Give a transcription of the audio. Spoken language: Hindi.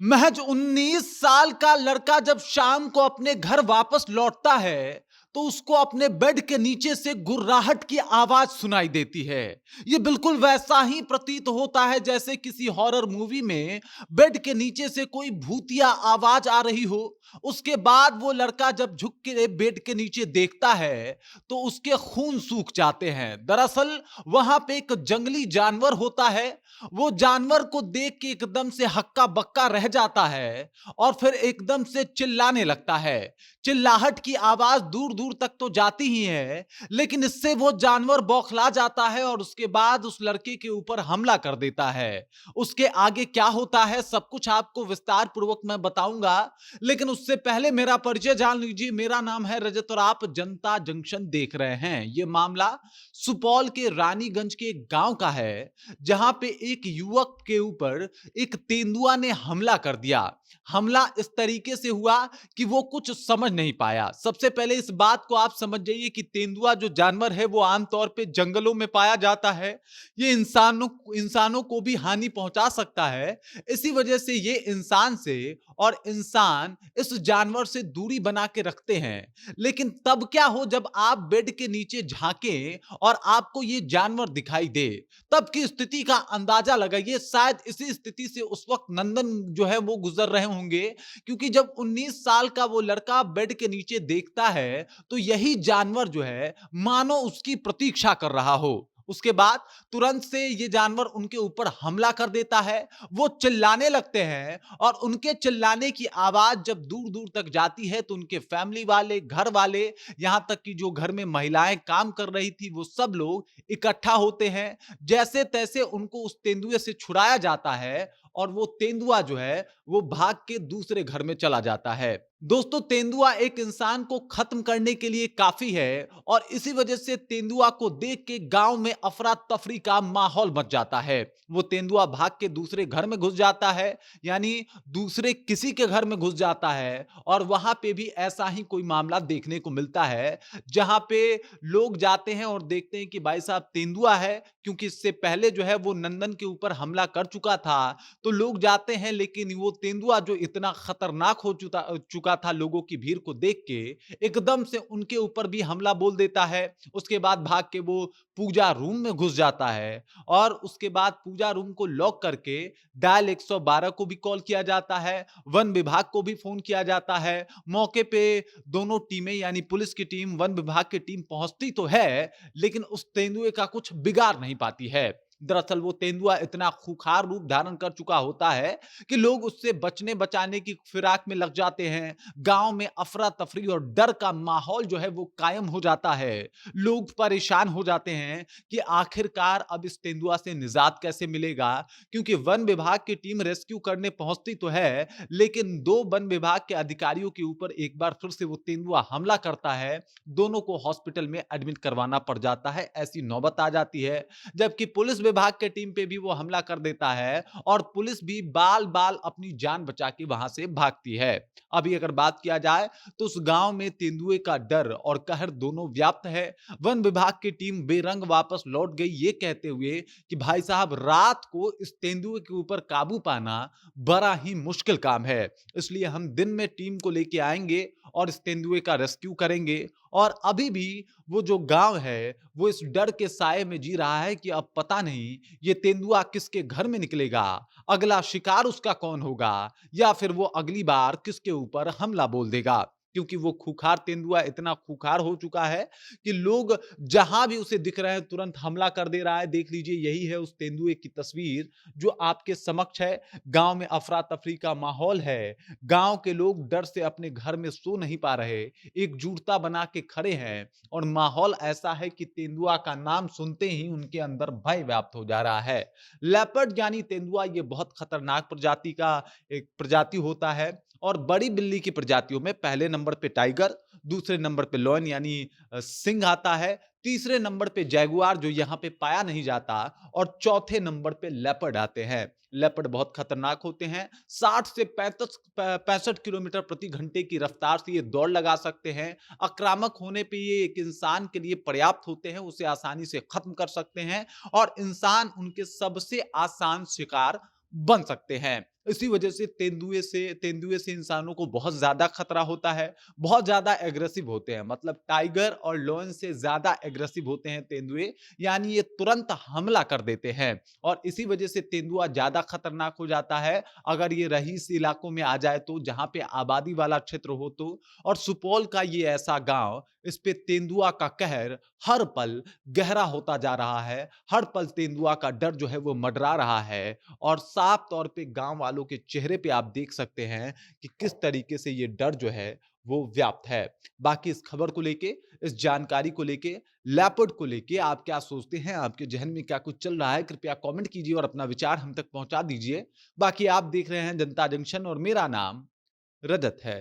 महज 19 साल का लड़का जब शाम को अपने घर वापस लौटता है तो उसको अपने बेड के नीचे से गुर्राहट की आवाज सुनाई देती है। यह बिल्कुल वैसा ही प्रतीत होता है जैसे किसी हॉरर मूवी में बेड के नीचे से कोई भूतिया आवाज आ रही हो। उसके बाद वो लड़का जब झुक के बेड के नीचे देखता है तो उसके खून सूख जाते हैं। दरअसल वहां पे एक जंगली जानवर होता है। वो जानवर को देख के एकदम से हक्का बक्का रह जाता है और फिर एकदम से चिल्लाने लगता है। चिल्लाहट की आवाज दूर दूर तक तो जाती ही है, लेकिन इससे वो जानवर बौखला जाता है और उसके बाद उस लड़के के ऊपर हमला कर देता है। उसके आगे क्या होता है सब कुछ आपको विस्तार पूर्वक मैं बताऊंगा, लेकिन उससे पहले मेरा परिचय जान लीजिए। मेरा नाम है रजत और आप जनता जंक्शन देख रहे हैं। यह मामला सुपौल के रानीगंज के एक गांव का है, जहां पे एक युवक के ऊपर एक तेंदुआ ने हमला कर दिया। हमला इस तरीके से हुआ कि वो कुछ समझ नहीं पाया। सबसे पहले इस बात को आप समझ जाइए कि तेंदुआ जो जानवर है वो आमतौर पे जंगलों में पाया जाता है। ये इंसानों को भी हानि पहुंचा सकता है। इसी वजह से ये इंसान से और इंसान इस जानवर से दूरी बना के रखते हैं। लेकिन तब क्या हो जब आप बेड के नीचे झांकें और आपको ये जानवर दिखाई दे, तब की स्थिति का अंदाजा लगाइए। शायद इसी स्थिति से उस वक्त नंदन जो है वो गुजर रहे होंगे, क्योंकि जब 19 साल का वो लड़का बेड के नीचे देखता है तो यही जानवर जो है मानो उसकी प्रतीक्षा कर रहा हो। उसके बाद तुरंत से ये जानवर उनके ऊपर हमला कर देता है। वो चिल्लाने लगते हैं और उनके चिल्लाने की आवाज जब दूर दूर तक जाती है तो उनके फैमिली वाले, घर वाले, यहां तक कि जो घर में महिलाएं काम कर रही थी वो सब लोग इकट्ठा होते हैं। जैसे तैसे उनको उस तेंदुए से छुड़ाया जाता है और वो तेंदुआ जो है वो भाग के दूसरे घर में चला जाता है। दोस्तों, तेंदुआ एक इंसान को खत्म करने के लिए काफी है और इसी वजह से तेंदुआ को देख के गांव में अफरा तफरी का माहौल मच जाता है। वो तेंदुआ भाग के दूसरे घर में घुस जाता है, यानी दूसरे किसी के घर में घुस जाता है और वहां पे भी ऐसा ही कोई मामला देखने को मिलता है, जहां पे लोग जाते हैं और देखते हैं कि भाई साहब तेंदुआ है, क्योंकि इससे पहले जो है वो नंदन के ऊपर हमला कर चुका था। तो लोग जाते हैं, लेकिन वो तेंदुआ जो इतना खतरनाक हो चुका था लोगों की भीड़ को देख के, एकदम से उनके ऊपर भी हमला बोल देता है। उसके बाद भाग के वो पूजा रूम में घुस जाता है और उसके बाद पूजा रूम को लॉक करके डायल 112 को भी कॉल किया जाता है, वन विभाग को भी फोन किया जाता है। मौके पे दोनों टीमें यानी पुलिस की टीम, वन विभाग की टीम पहुंचती तो है, लेकिन उस तेंदुए का कुछ बिगाड़ नहीं पाती है। दरअसल वो तेंदुआ इतना खूंखार रूप धारण कर चुका होता है कि लोग उससे बचने बचाने की फिराक में लग जाते हैं। गांव में अफरा तफरी और डर का माहौल जो है वो कायम हो जाता है। लोग परेशान हो जाते हैं कि आखिरकार अब इस तेंदुआ से निजात कैसे मिलेगा, क्योंकि वन विभाग की टीम रेस्क्यू करने पहुंचती तो है, लेकिन दो वन विभाग के अधिकारियों के ऊपर एक बार फिर से वो तेंदुआ हमला करता है। दोनों को हॉस्पिटल में एडमिट करवाना पड़ जाता है। ऐसी नौबत आ जाती है, जबकि पुलिस विभाग के टीम पे भी वो हमला कर देता है और पुलिस भी बाल बाल अपनी जान बचा के वहां से भागती है। अभी अगर बात किया जाए तो उस गांव में तेंदुए का डर और कहर दोनों व्याप्त है। वन विभाग की टीम बेरंग वापस लौट गई, ये कहते हुए कि भाई साहब रात को इस तेंदुए के ऊपर काबू पाना बड़ा ही मुश्किल काम है, इसलिए हम दिन में टीम को लेके आएंगे और इस तेंदुए का रेस्क्यू करेंगे। और अभी भी वो जो गांव है वो इस डर के साए में जी रहा है कि अब पता नहीं ये तेंदुआ किसके घर में निकलेगा, अगला शिकार उसका कौन होगा, या फिर वो अगली बार किसके ऊपर हमला बोल देगा। क्योंकि वो खूंखार तेंदुआ इतना खूंखार हो चुका है कि लोग जहां भी उसे दिख रहे हैं तुरंत हमला कर दे रहा है। देख लीजिए, यही है उस तेंदुए की तस्वीर जो आपके समक्ष है। गांव में अफरा तफरी का माहौल है। गांव के लोग डर से अपने घर में सो नहीं पा रहे, एकजुटता बना के खड़े हैं और माहौल ऐसा है कि तेंदुआ का नाम सुनते ही उनके अंदर भय व्याप्त हो जा रहा है। लेपर्ड यानी तेंदुआ ये बहुत खतरनाक प्रजाति का एक प्रजाति होता है और बड़ी बिल्ली की प्रजातियों में पहले नंबर पे टाइगर, दूसरे नंबर पे लॉयन यानी सिंह आता है, तीसरे नंबर पे जैगुआर जो यहाँ पे पाया नहीं जाता और चौथे नंबर पे लेपर्ड आते हैं। लेपर्ड बहुत खतरनाक होते हैं। 60 से 65 किलोमीटर प्रति घंटे की रफ्तार से ये दौड़ लगा सकते हैं। आक्रामक होने पे ये एक इंसान के लिए पर्याप्त होते हैं, उसे आसानी से खत्म कर सकते हैं और इंसान उनके सबसे आसान शिकार बन सकते हैं। इसी वजह से तेंदुए से इंसानों को बहुत ज्यादा खतरा होता है, बहुत ज्यादा एग्रेसिव होते हैं। मतलब टाइगर और लॉयन से ज्यादा एग्रेसिव होते हैं तेंदुए, यानी ये तुरंत हमला कर देते हैं। और इसी वजह से तेंदुआ ज्यादा खतरनाक हो जाता है अगर ये रईस इलाकों में आ जाए तो, जहां पे आबादी वाला क्षेत्र हो तो। और सुपौल का ये ऐसा गांव, इस पे तेंदुआ का कहर हर पल गहरा होता जा रहा है, हर पल तेंदुआ का डर जो है वो मंडरा रहा है। और साफ तौर पे गांव वालों के चेहरे पे आप देख सकते हैं कि किस तरीके से ये डर जो है वो व्याप्त है। बाकी इस खबर को लेके, इस जानकारी को लेके, लेपर्ड को लेके आप क्या सोचते हैं? आपके जहन में क्या कुछ चल रहा है? कृपया कमेंट कीजिए और अपना विचार हम तक पहुंचा दीजिए। बाकी आप देख रहे हैं जनता जंक्शन और मेरा नाम रजत है।